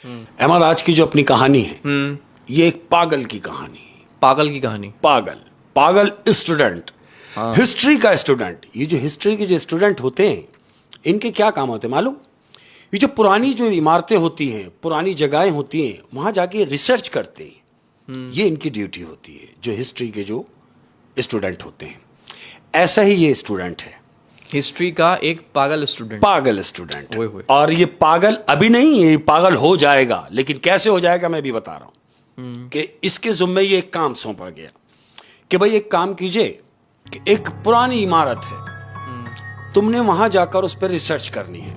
अहमद, आज की जो अपनी कहानी है ये एक पागल की कहानी है। पागल की कहानी? पागल स्टूडेंट, हिस्ट्री का स्टूडेंट। ये जो हिस्ट्री के जो स्टूडेंट होते हैं इनके क्या काम होते हैं मालूम? ये जो पुरानी जो इमारतें होती हैं, पुरानी जगहें होती हैं, वहां जाके रिसर्च करते हैं। ये इनकी ड्यूटी होती है, जो हिस्ट्री के जो स्टूडेंट होते हैं। ऐसा ही ये स्टूडेंट है, हिस्ट्री का एक पागल स्टूडेंट। और ये पागल अभी नहीं है, ये पागल हो जाएगा। लेकिन कैसे हो जाएगा मैं भी बता रहा हूं कि इसके जुम्मे ये एक काम सौंपा गया कि भाई एक काम कीजिए कि एक पुरानी इमारत है, तुमने वहां जाकर उस पर रिसर्च करनी है।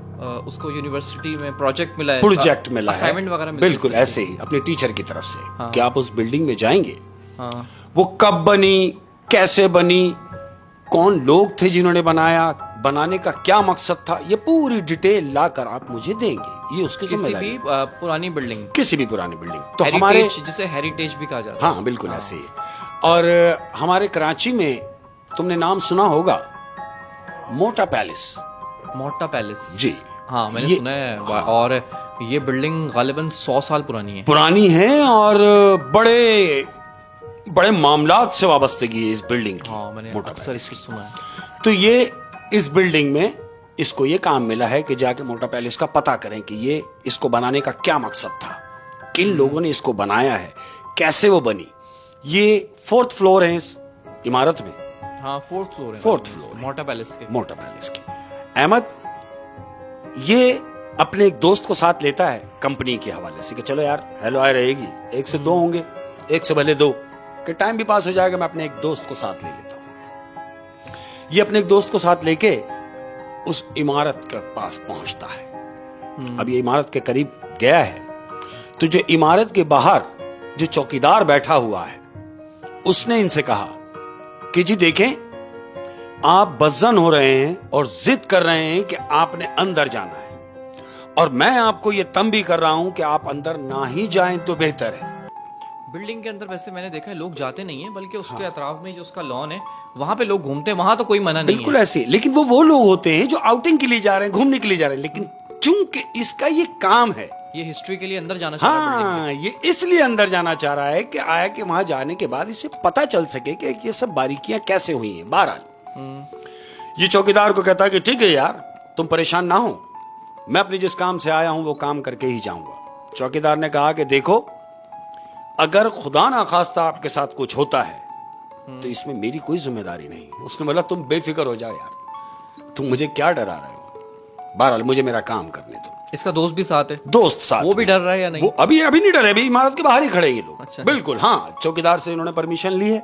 उसको यूनिवर्सिटी में प्रोजेक्ट मिला है, असाइनमेंट वगैरह मिला। बिल्कुल ऐसे ही अपने टीचर की तरफ से कि आप उस बिल्डिंग में जाएंगे, वो कब बनी, कैसे बनी, कौन लोग थे जिन्होंने बनाया, बनाने का क्या मकसद था, ये पूरी डिटेल लाकर आप मुझे देंगे। ये उसकी जिम्मेदारी। किसी भी पुरानी बिल्डिंग, तो हमारे जिसे हेरिटेज भी कहा जाता है। हाँ बिल्कुल ऐसे ही। और हमारे कराची में तुमने नाम सुना होगा मोटा पैलेस जी। हाँ मैंने सुना है। और ये बिल्डिंग गालिबन 100 साल पुरानी है और बड़े बड़े मामलात से वाबस्तगी है इस बिल्डिंग की। हाँ मैंने अक्सर इसकी सुना है। तो ये इस बिल्डिंग में इसको ये काम मिला है कि जाके मोटा पैलेस का पता करें कि ये इसको बनाने का क्या मकसद था, किन लोगों ने इसको बनाया है, कैसे वो बनी। ये 4th फ्लोर है इस इमारत में। हाँ 4th फ्लोर है मोटा पैलेस के। अहमद ये अपने एक दोस्त को साथ लेता है कंपनी के हवाले से कि चलो यार हेलो आए रहेगी, 1 से 2 होंगे, 1 से भले 2 कि टाइम भी पास हो जाएगा, मैं अपने एक दोस्त को साथ ले लेता हूं। ये अपने एक दोस्त को साथ लेके उस इमारत के पास पहुंचता है। अब ये इमारत के करीब गया है तो जो इमारत के बाहर जो चौकीदार बैठा हुआ है उसने इनसे कहा कि जी देखें, आप बज़न हो रहे हैं और जिद कर रहे हैं कि आपने अंदर जाना है, और मैं आपको यह तंबी कर रहा हूं कि आप अंदर ना ही जाएं तो बेहतर है। बिल्डिंग के अंदर वैसे मैंने देखा है लोग जाते नहीं है, बल्कि उसके अतराफ में जो उसका लॉन है वहां पे लोग घूमते हैं, वहां तो कोई मना नहीं। बिल्कुल ऐसे। लेकिन वो लोग होते हैं जो आउटिंग के लिए जा रहे हैं, घूमने के लिए जा रहे हैं। लेकिन चूंकि इसका ये काम है, ये हिस्ट्री के लिए अंदर जाना चाह रहा है। ये इसलिए अंदर जाना चाह रहा है कि आया कि वहां जाने के बाद इसे पता चल सके कि ये सब बारीकियां कैसे हुई हैं। बहरहाल ये चौकीदार को कहता है कि ठीक है यार, तुम परेशान ना हो, मैं अपने जिस काम से आया हूं वो काम करके ही जाऊंगा। चौकीदार ने कहा कि देखो, अगर खुदा ना खास्ता आपके साथ कुछ होता है तो इसमें मेरी कोई जिम्मेदारी नहीं। उसने बोला तुम बेफिक्र हो जाओ यार, तुम मुझे क्या डरा रहे हो, बहरहाल मुझे मेरा काम करने दो। इसका दोस्त भी साथ है? दोस्त साथ। वो भी डर रहा है या नहीं? वो अभी नहीं डर रहे, अभी इमारत के बाहर ही खड़े ये लोग। अच्छा। बिल्कुल हाँ, चौकीदार से इन्होंने परमिशन ली है।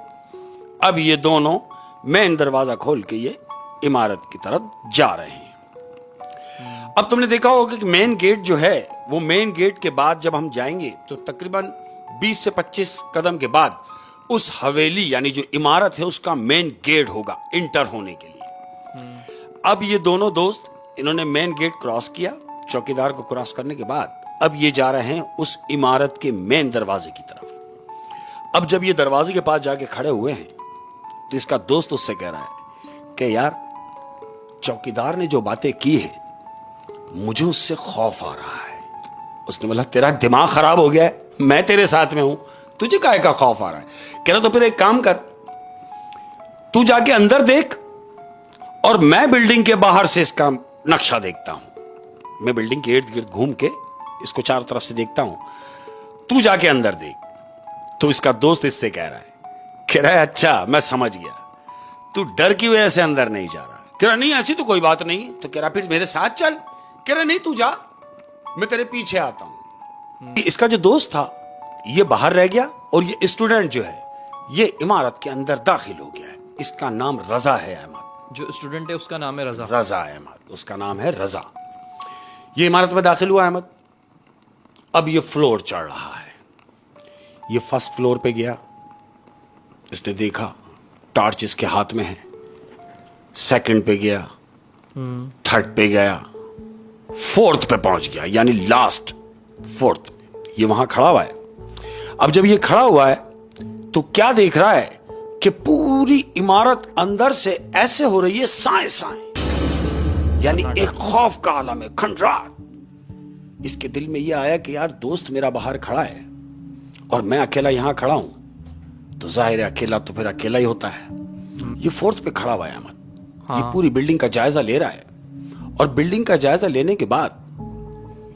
अब ये दोनों मेन दरवाजा खोल के ये इमारत की तरफ जा रहे हैं। अब तुमने देखा होगा कि मेन गेट जो है, वो मेन गेट के बाद जब हम जाएंगे तो तकरीबन 20 से 25 कदम के बाद उस हवेली यानी जो इमारत है उसका मेन गेट होगा इंटर होने के लिए। अब ये दोनों दोस्त इन्होंने मेन गेट क्रॉस किया। चौकीदार को क्रॉस करने के बाद अब ये जा रहे हैं उस इमारत के मेन दरवाजे की तरफ। अब जब ये दरवाजे के पास जाके खड़े हुए हैं तो इसका दोस्त उससे कह रहा है कि यार, चौकीदार ने जो बातें की है मुझे उससे खौफ आ रहा है। उसने बोला तेरा दिमाग खराब हो गया है, मैं तेरे साथ में हूं, तुझे काहे का खौफ आ रहा है? कह रहा तो फिर एक काम कर, तू जाके अंदर देख और मैं बिल्डिंग के बाहर से इसका नक्शा देखता हूं। मैं बिल्डिंग के इर्द गिर्द घूम के इसको चारों तरफ से देखता हूं, तू जाके अंदर देख। तो इसका दोस्त इससे कह रहा है अच्छा मैं समझ गया, तू डर की वजह से अंदर नहीं जा रहा। कह रहा नहीं ऐसी तो कोई बात नहीं। तो कह रहा फिर मेरे साथ चल। कह रहा नहीं तू जा, मैं तेरे पीछे आता हूं। इसका जो दोस्त था ये बाहर रह गया और ये स्टूडेंट जो है ये इमारत के अंदर दाखिल हो गया है। इसका नाम रजा है अहमद। जो स्टूडेंट है उसका नाम है रजा अहमद, उसका नाम है रजा। ये इमारत में दाखिल हुआ अहमद। अब ये फ्लोर चढ़ रहा है। ये 1st फ्लोर पे गया, इसने देखा टॉर्च इसके हाथ में है। 2nd पे गया, 3rd पे गया, 4th पे पहुंच गया, यानी लास्ट 4th। ये वहां खड़ा हुआ है। अब जब ये खड़ा हुआ है तो क्या देख रहा है कि पूरी इमारत अंदर से ऐसे हो रही है साए साए, यानी एक खौफ का आलम है, खंडरात। इसके दिल में यह आया कि यार दोस्त मेरा बाहर खड़ा है और मैं अकेला यहां खड़ा हूं, तो जाहिर है अकेला तो फिर अकेला ही होता है। ये फोर्थ पे खड़ा हुआ है अहमद। ये पूरी बिल्डिंग का जायजा ले रहा है और बिल्डिंग का जायजा लेने के बाद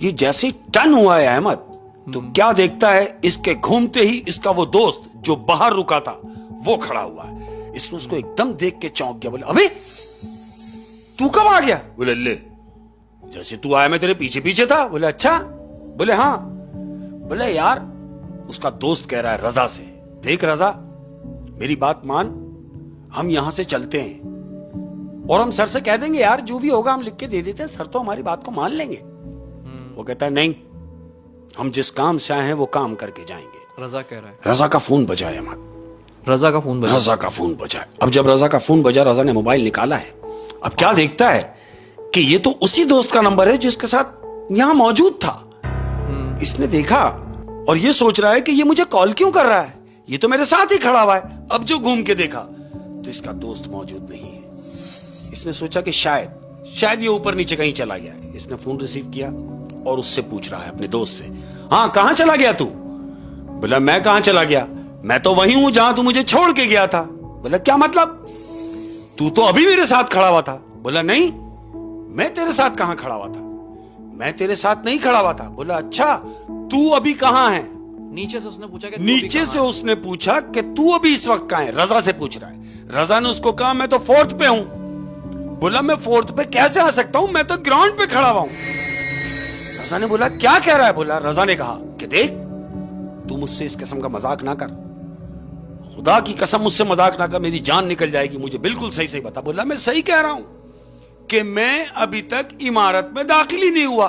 ये जैसे टर्न हुआ है अहमद, तो क्या देखता है, इसके घूमते ही इसका वो दोस्त जो बाहर रुका था वो खड़ा हुआ है। इसने उसको एकदम देख के चौंक गया, बोले अबे तू कब आ गया? बोले ले, जैसे तू आया मैं तेरे पीछे पीछे था। बोले अच्छा? बोले हाँ। बोले यार, उसका दोस्त कह रहा है रजा से, देख रजा मेरी बात मान, हम यहां से चलते हैं और हम सर से कह देंगे यार जो भी होगा हम लिख के दे देते हैं, सर तो हमारी बात को मान लेंगे। वो कहता है नहीं, हम जिस काम से आए हैं वो काम करके जाएंगे। रजा कह रहा है। रजा का फोन बजा है अहमद। रजा का फोन बजा। रजा का फोन बजा है। अब जब रजा का फोन बजा, रजा ने मोबाइल निकाला है। अब क्या देखता है कि ये तो उसी दोस्त का नंबर है जिसके साथ यहां मौजूद था। इसने देखा और ये सोच रहा है कि ये मुझे कॉल क्यों कर रहा है, ये तो मेरे साथ ही खड़ा हुआ है। अब जो घूम के देखा तो इसका दोस्त मौजूद नहीं है। इसने सोचा कि शायद ये ऊपर नीचे कहीं चला गया है। इसने फोन रिसीव किया और उससे पूछ रहा है अपने दोस्त से, हाँ कहां चला गया तू? बोला मैं कहां चला गया, मैं तो वहीं हूं जहां तू मुझे छोड़ के गया था। बोला क्या मतलब, तू तो अभी मेरे साथ खड़ा हुआ था। बोला नहीं, मैं तेरे साथ कहां खड़ा हुआ था, मैं तेरे साथ नहीं खड़ा हुआ था। बोला अच्छा, तू अभी कहां है? नीचे से उसने पूछा कि नीचे से उसने पूछा कि तू अभी इस वक्त कहां है? रजा से पूछ रहा है। रजा ने उसको कहा मैं तो फोर्थ पे हूं। बोला मैं फोर्थ पे कैसे आ सकता हूं, मैं तो ग्राउंड पे खड़ा हुआ हूं। रजा ने बोला क्या कह रहा है? बोला, रजा ने कहा कि देख तू मुझसे इस किस्म का मजाक ना कर, खुदा की कसम मुझसे मजाक ना कर, मेरी जान निकल जाएगी, मुझे बिल्कुल सही सही बता। बोला मैं सही कह रहा हूं कि मैं अभी तक इमारत में दाखिल ही नहीं हुआ,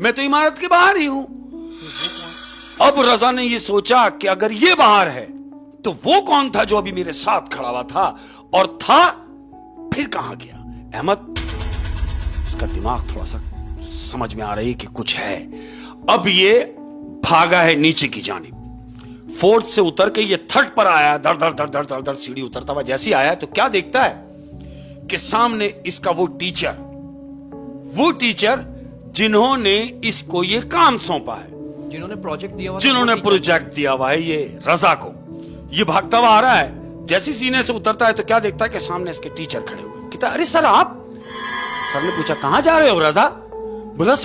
मैं तो इमारत के बाहर ही हूं। अब रजा ने यह सोचा कि अगर ये बाहर है तो वो कौन था जो अभी मेरे साथ खड़ा हुआ था, और था फिर कहां गया? अहमद, इसका दिमाग थोड़ा सा समझ में आ रही है कि कुछ है। अब ये भागा है नीचे की जानिब, फोर्थ से उतर के ये थर्ड पर आया, धड़ धड़ धड़ धड़ धड़ धड़ सीढ़ी उतरता हुआ जैसे ही आया तो क्या देखता है कि सामने इसका वो टीचर जिन्होंने इसको ये काम सौंपा है, जिन्होंने प्रोजेक्ट दिया हुआ है ये रजा को। ये भागता हुआ आ रहा है, जैसे सीने से उतरता है तो क्या देखता है कि सामने इसके टीचर खड़े हुए। कहता अरे सर आप? सर ने पूछा कहां जा रहे हो रजा? बोला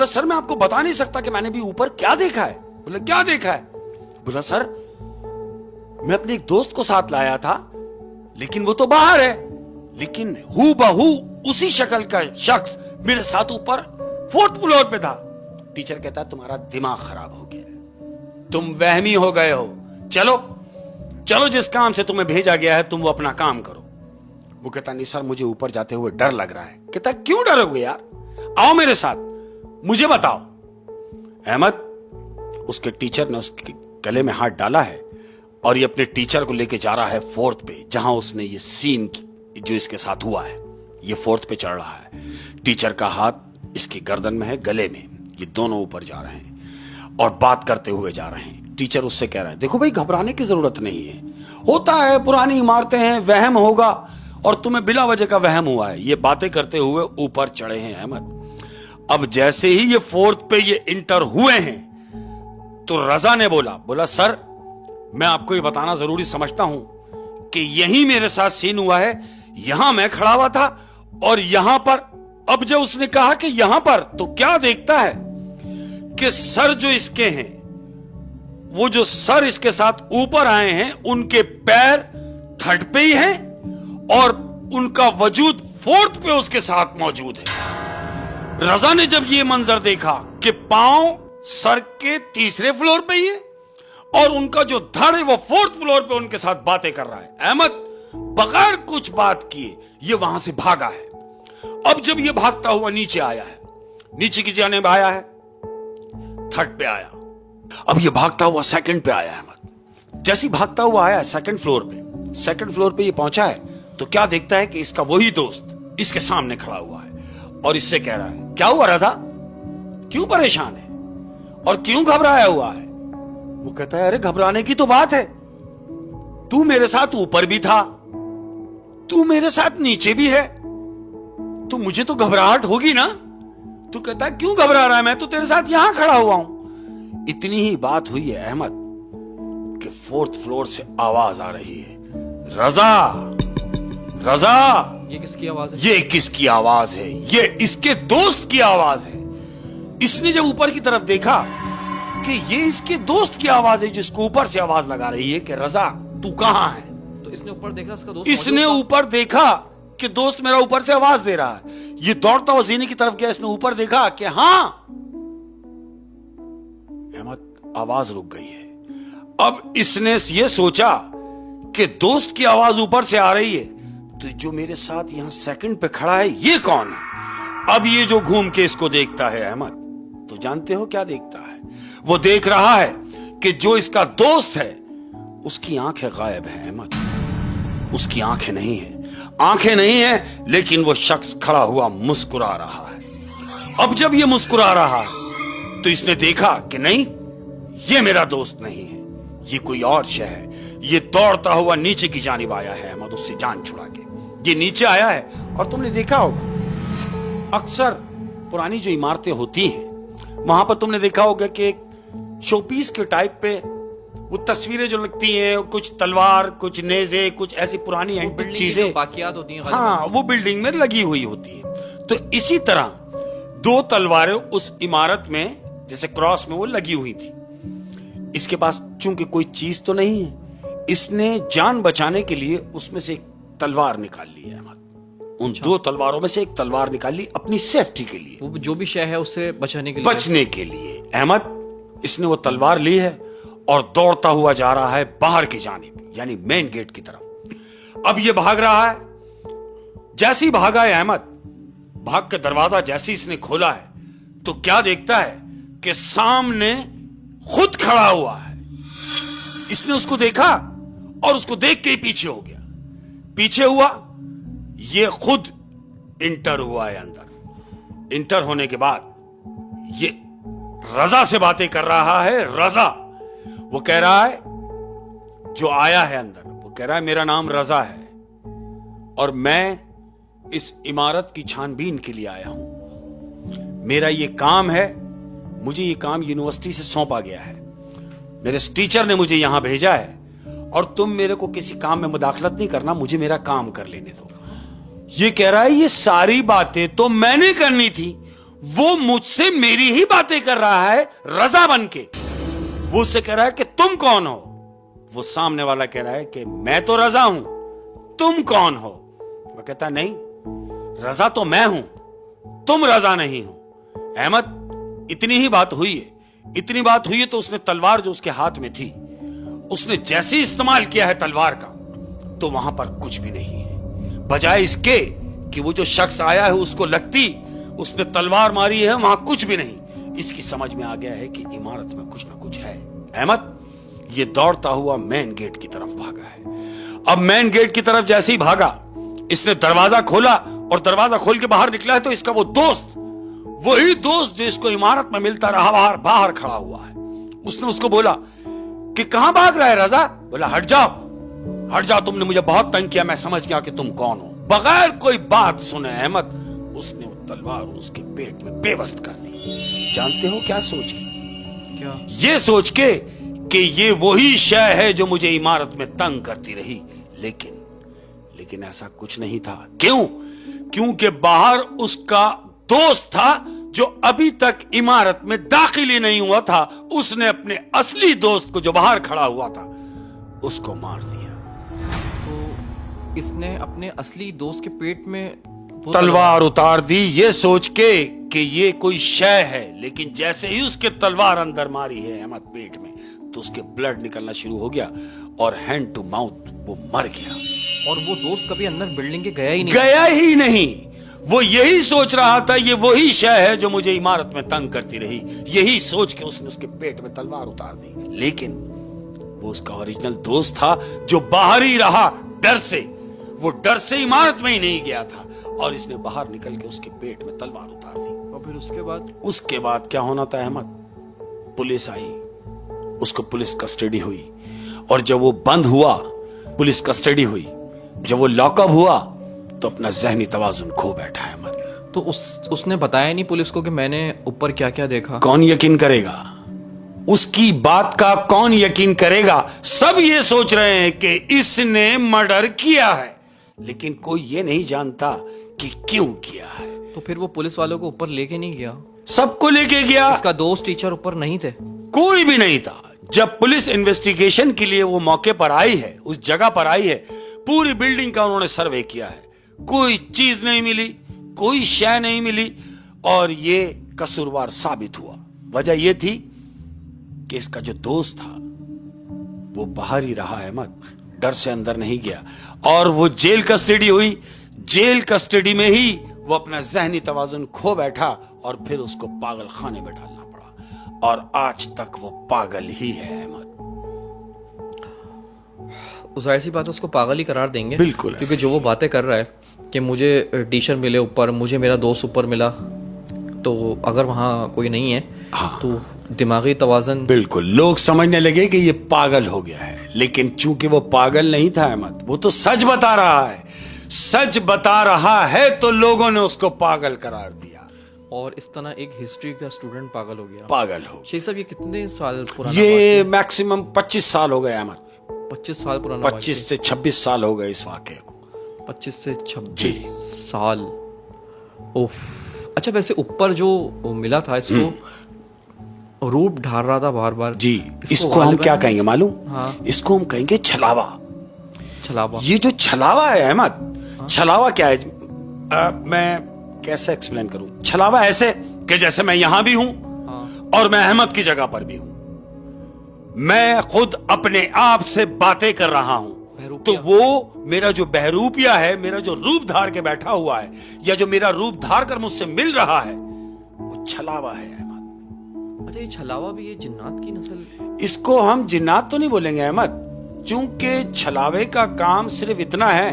सर मैं आपको बता नहीं सकता कि मैंने भी ऊपर क्या देखा है। बोला क्या देखा है? बोला सर मैं अपने एक दोस्त को साथ लाया था, लेकिन वो तो बाहर है, लेकिन हूबहू उसी शक्ल का शख्स मेरे साथ ऊपर फोर्थ फ्लोर पे था। टीचर कहता है तुम्हारा दिमाग खराब हो गया है, तुम वहमी हो गए हो, चलो जिस काम से तुम्हें भेजा गया है तुम वो अपना काम करो। वो कहता नहीं सर मुझे ऊपर जाते हुए डर लग रहा है। कहता क्यों डरोगे यार, आओ मेरे साथ, मुझे बताओ। अहमद, उसके टीचर ने उसके गले में हाथ डाला है और ये अपने टीचर को लेके जा रहा है फोर्थ पे, जहां उसने ये सीन जो इसके साथ हुआ है, ये फोर्थ पे चढ़ रहा है। टीचर का हाथ इसकी गर्दन में है, गले में। ये दोनों ऊपर जा रहे हैं और बात करते हुए जा रहे हैं। टीचर उससे कह रहा है देखो भाई घबराने की जरूरत नहीं है, होता है, पुरानी इमारतें हैं, वहम होगा और तुम्हें बिला वजह का वहम हुआ है। ये बातें करते हुए ऊपर चढ़े हैं अहमद। अब जैसे ही ये फोर्थ पे ये इंटर हुए हैं तो रजा ने बोला सर मैं आपको ये बताना जरूरी समझता हूं कि यही मेरे साथ सीन हुआ है, यहां मैं खड़ा हुआ था और यहां पर। अब जब उसने कहा कि यहां पर, तो क्या देखता है कि सर जो इसके हैं, वो जो सर इसके साथ ऊपर आए हैं, उनके पैर थर्ड पे ही हैं और उनका वजूद फोर्थ पे उसके साथ मौजूद है। रजा ने जब ये मंजर देखा कि पांव सर के तीसरे फ्लोर पे ही है और उनका जो धड़ है वो फोर्थ फ्लोर पे उनके साथ बातें कर रहा है। अहमद बगैर कुछ बात किए ये वहां से भागा है। अब जब ये भागता हुआ नीचे आया है, नीचे की जानिब आया है, थर्ड पे आया, अब ये भागता हुआ सेकंड पे आया अहमद। जैसे भागता हुआ आया सेकंड फ्लोर पे ये पहुंचा है तो क्या देखता है कि इसका वही दोस्त इसके सामने खड़ा हुआ है और इससे कह रहा है क्या हुआ रजा, क्यों परेशान है और क्यों घबराया हुआ है? वो कहता है अरे घबराने की तो बात है, तू मेरे साथ ऊपर भी था, तू मेरे साथ नीचे भी है, तो मुझे तो घबराहट होगी ना, तो कहता है क्यों घबरा रहा है, मैं तो तेरे साथ यहां खड़ा हुआ हूं। इतनी ही बात हुई है अहमद कि 4th फ्लोर से आवाज आ रही है, रजा, रजा। ये किसकी आवाज है? ये किसकी आवाज है? ये इसके दोस्त की आवाज है। इसने जब ऊपर की तरफ देखा कि ये इसके दोस्त की आवाज है, जिसको ऊपर से आवाज लगा रही है कि रजा तू कहां है। तो इसने ऊपर देखा, इसका दोस्त इसने ऊपर देखा कि दोस्त मेरा ऊपर से आवाज दे रहा है। ये दौड़ता हुआ जीने की तरफ गया, इसने ऊपर देखा कि हां, अहमद आवाज रुक गई है। अब इसने ये सोचा कि दोस्त की आवाज ऊपर से आ रही है, तो जो मेरे साथ यहां सेकंड पे खड़ा है ये कौन है। अब ये जो घूम के इसको देखता है अहमद, तो जानते हो क्या देखता है? वो देख रहा है कि जो इसका दोस्त है उसकी आंखें गायब है अहमद, उसकी आंखें नहीं है, आंखें नहीं है, लेकिन वो शख्स खड़ा हुआ मुस्कुरा रहा है। अब जब ये मुस्कुरा रहा है तो इसने देखा कि नहीं, ये मेरा दोस्त नहीं है, ये कोई और शय है। ये दौड़ता हुआ नीचे की जानिब आया है अहमद, उससे जान छुड़ा के ये नीचे आया है। और तुमने देखा होगा अक्सर पुरानी जो इमारतें होती हैं वहां पर तुमने देखा होगा कि एक शोपीस के टाइप पे वो तस्वीरें जो लगती हैं, कुछ तलवार, कुछ नेज़े, कुछ ऐसी पुरानी एंटीक चीजें बाकियात होती हैं, हाँ, वो बिल्डिंग में लगी हुई होती है। तो इसी तरह 2 तलवारें उस इमारत में जैसे क्रॉस में वो लगी हुई थी। इसके पास चूंकि कोई चीज तो नहीं है, इसने जान बचाने के लिए उसमें से एक तलवार निकाल ली है अहमद। उन 2 तलवारों में से एक तलवार निकाल ली अपनी सेफ्टी के लिए, वो जो भी शय है उससे बचने के लिए, बचने के लिए। अहमद इसने वो तलवार ली है और दौड़ता हुआ जा रहा है बाहर की जानिब, यानी मेन गेट की तरफ। अब ये भाग रहा है। जैसे ही भागा है अहमद, भाग के दरवाजा जैसे इसने खोला है तो क्या देखता है कि सामने खुद खड़ा हुआ है। इसने उसको देखा और उसको देख के ही पीछे हो गया। पीछे हुआ, ये खुद इंटर हुआ है अंदर। इंटर होने के बाद ये रजा से बातें कर रहा है। रजा, वो कह रहा है, जो आया है अंदर, वो कह रहा है मेरा नाम रजा है और मैं इस इमारत की छानबीन के लिए आया हूं। मेरा ये काम है, मुझे ये काम यूनिवर्सिटी से सौंपा गया है, मेरे टीचर ने मुझे यहां भेजा है और तुम मेरे को किसी काम में मुदाखलत नहीं करना, मुझे मेरा काम कर लेने दो। ये कह रहा है ये सारी बातें तो मैंने करनी थी, वो मुझसे मेरी ही बातें कर रहा है रजा बन के। वो उससे कह रहा है कि तुम कौन हो। वो सामने वाला कह रहा है कि मैं तो रजा हूं, तुम कौन हो। वो कहता नहीं, रजा तो मैं हूं, तुम रजा नहीं हो। अहमद इतनी ही बात हुई है। इतनी बात हुई है तो उसने तलवार जो उसके हाथ में थी, उसने जैसे ही इस्तेमाल किया है तलवार का, तो वहां पर कुछ भी नहीं है। बजाय इसके कि वो जो शख्स आया है उसको लगती, उसने तलवार मारी है, वहां कुछ भी नहीं। इसकी समझ में आ गया है कि इमारत में कुछ ना कुछ है। अहमद ये दौड़ता हुआ मेन गेट की तरफ भागा है। अब मेन गेट की तरफ जैसे ही भागा, इसने दरवाजा खोला और दरवाजा खोल के बाहर निकला है तो इसका वो दोस्त, वही दोस्त जो इसको इमारत में मिलता रहा, बाहर खड़ा हुआ है। उसने उसको बोला कि कहां भाग रहा है रजा। बोला हट जाओ, हट जाओ, तुमने मुझे बहुत तंग किया, मैं समझ गया कि तुम कौन हो। बगैर कोई बात सुने अहमद उसने वो तलवार उसके पेट में बेबस्त कर दी। जानते हो क्या सोच के? क्या? ये सोच के कि ये वही शय है जो मुझे इमारत में तंग करती रही। लेकिन ऐसा कुछ नहीं था। क्यों? क्योंकि बाहर उसका दोस्त था जो अभी तक इमारत में दाखिल ही नहीं हुआ था। उसने अपने असली दोस्त को जो बाहर खड़ा हुआ था उसको मार दिया। तो इसने अपने असली दोस्त के पेट में तलवार उतार दी, ये सोच के कि ये कोई शय है। लेकिन जैसे ही उसके तलवार अंदर मारी है अहमद पेट में, तो उसके ब्लड निकलना शुरू हो गया और हैंड टू माउथ वो मर गया। और वो दोस्त कभी अंदर बिल्डिंग के गया ही नहीं। वो यही सोच रहा था ये वही शय है जो मुझे इमारत में तंग करती रही। यही सोच के उसने उसके पेट में तलवार उतार दी। लेकिन वो उसका ओरिजिनल दोस्त था जो बाहर ही रहा डर से। वो डर से इमारत में ही नहीं गया था और इसने बाहर निकल के उसके पेट में तलवार उतार दी। और फिर उसके बाद क्या होना था अहमद? पुलिस आई, उसको पुलिस कस्टडी हुई और जब वो बंद हुआ, पुलिस कस्टडी हुई, जब वो लॉकअप हुआ तो अपना जहनी तवाजुन खो बैठा है अहमद। तो उसने बताया नहीं पुलिस को कि मैंने ऊपर क्या क्या देखा? कौन यकीन करेगा? उसकी बात का कौन यकीन करेगा? सब ये सोच रहे हैं कि इसने मर्डर किया है, लेकिन कोई ये नहीं जानता कि क्यों किया है। तो फिर वो पुलिस वालों को ऊपर लेके नहीं गया? सबको लेके गया। इसका दोस्त टीचर ऊपर नहीं थे? कोई भी नहीं था। जब पुलिस इन्वेस्टिगेशन के लिए वो मौके पर आई है, उस जगह पर आई है, पूरी बिल्डिंग का उन्होंने सर्वे किया है, कोई चीज नहीं मिली, कोई शय नहीं मिली, और ये कसूरवार साबित हुआ। वजह यह थी कि इसका जो दोस्त था वो बाहर ही रहा, अहमद, डर से अंदर नहीं गया, और वो जेल कस्टडी हुई। जेल कस्टडी में ही वो अपना जहनी तवाजुन खो बैठा, और फिर उसको पागल खाने में डालना पड़ा, और आज तक वो पागल ही है, अहमद। जाहिर सी बात है उसको पागल ही करार देंगे, बिल्कुल, क्योंकि जो वो बातें कर रहा है कि मुझे टीचर मिले ऊपर, मुझे मेरा दोस्त ऊपर मिला, तो अगर वहां कोई नहीं है हाँ, तो दिमागी तवाज़ुन, बिल्कुल लोग समझने लगे कि ये पागल हो गया है, लेकिन चूंकि वो पागल नहीं था अहमद, वो तो सच बता रहा है। सच बता रहा है तो लोगों ने उसको पागल करार दिया, और इस तरह एक हिस्ट्री का स्टूडेंट पागल हो गया। पागल हो। शेख साहब, ये कितने साल पुराना? ये मैक्सिमम 25 साल हो गए अहमद। 25 साल पुराना? 25 से 26 साल हो गए इस वाकये को। 25 से 26 साल। ओह, अच्छा, वैसे ऊपर जो मिला था इसको रूप ढाल रहा था बार बार जी। इसको हम क्या कहेंगे मालूम? हाँ। इसको हम कहेंगे छलावा। छलावा? ये जो छलावा है अहमद, छलावा क्या है? मैं कैसे एक्सप्लेन करूं? छलावा ऐसे कि जैसे मैं यहां भी हूं, और मैं अहमद की जगह पर भी हूं, मैं खुद अपने आप से बातें कर रहा हूं, तो वो मेरा जो बहरूपिया है, मेरा जो रूप धार के बैठा हुआ है, या जो मेरा रूप धार कर मुझसे मिल रहा है, वो छलावा है अहमद। अच्छा, ये छलावा भी ये जिन्नात की नस्ल? इसको हम जिन्नात तो नहीं बोलेंगे अहमद, चूंकि छलावे का काम सिर्फ इतना है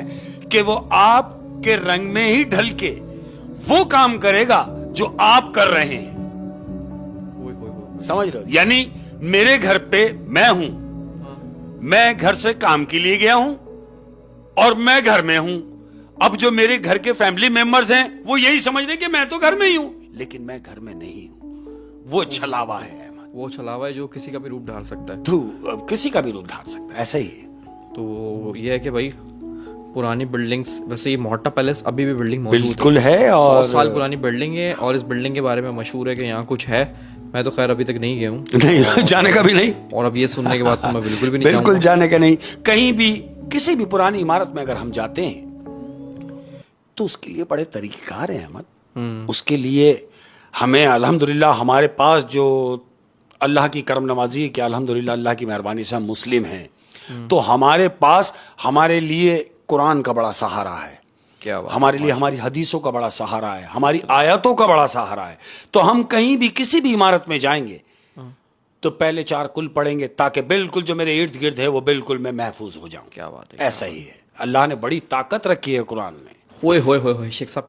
कि वो आपके रंग में ही ढल के वो काम करेगा जो आप कर रहे हैं। समझ रहे हो? यानी मेरे घर पे मैं हूं, मैं घर से काम के लिए गया हूं, और मैं घर में हूं। अब जो मेरे घर के फैमिली मेंबर्स हैं वो यही समझ रहे कि मैं तो घर में ही हूं, लेकिन मैं घर में नहीं हूं। वो छलावा है अहमद। वो छलावा है जो किसी का भी रूप ढाल सकता है। तो किसी का भी रूप ढाल सकता है, ऐसा ही है। तो ये है कि भाई पुरानी बिल्डिंग्स, वैसे ये मोहट्टा पैलेस अभी भी बिल्डिंग मौजूद बिल्कुल है, और 100 साल पुरानी बिल्डिंग है, और इस बिल्डिंग के बारे में मशहूर है कि यहाँ कुछ है। मैं तो खैर अभी तक नहीं गया हूँ, नहीं जाने का भी नहीं, और अब ये सुनने के बाद तो मैं बिल्कुल भी नहीं बिल्कुल जाने का नहीं। कहीं भी किसी भी पुरानी इमारत में अगर हम जाते हैं तो उसके लिए बड़े तरीकेकार हैं अहमद। उसके लिए हमें अल्हम्दुलिल्लाह हमारे पास जो अल्लाह की करम नवाजी है कि अल्हम्दुलिल्लाह अल्लाह की मेहरबानी से हम मुस्लिम हैं, तो हमारे पास हमारे लिए कुरान का बड़ा सहारा है। क्या बात? हमारे लिए हमारी हदीसों का बड़ा सहारा है, हमारी आयतों का बड़ा सहारा है। तो हम कहीं भी किसी भी इमारत में जाएंगे तो पहले 4 कुल पढ़ेंगे, ताकि बिल्कुल जो मेरे इर्द गिर्द है वो बिल्कुल मैं महफूज हो जाऊं। क्या बात है? ऐसा ही है, अल्लाह ने बड़ी ताकत रखी है कुरान में। होए होए होए होए शेख साहब।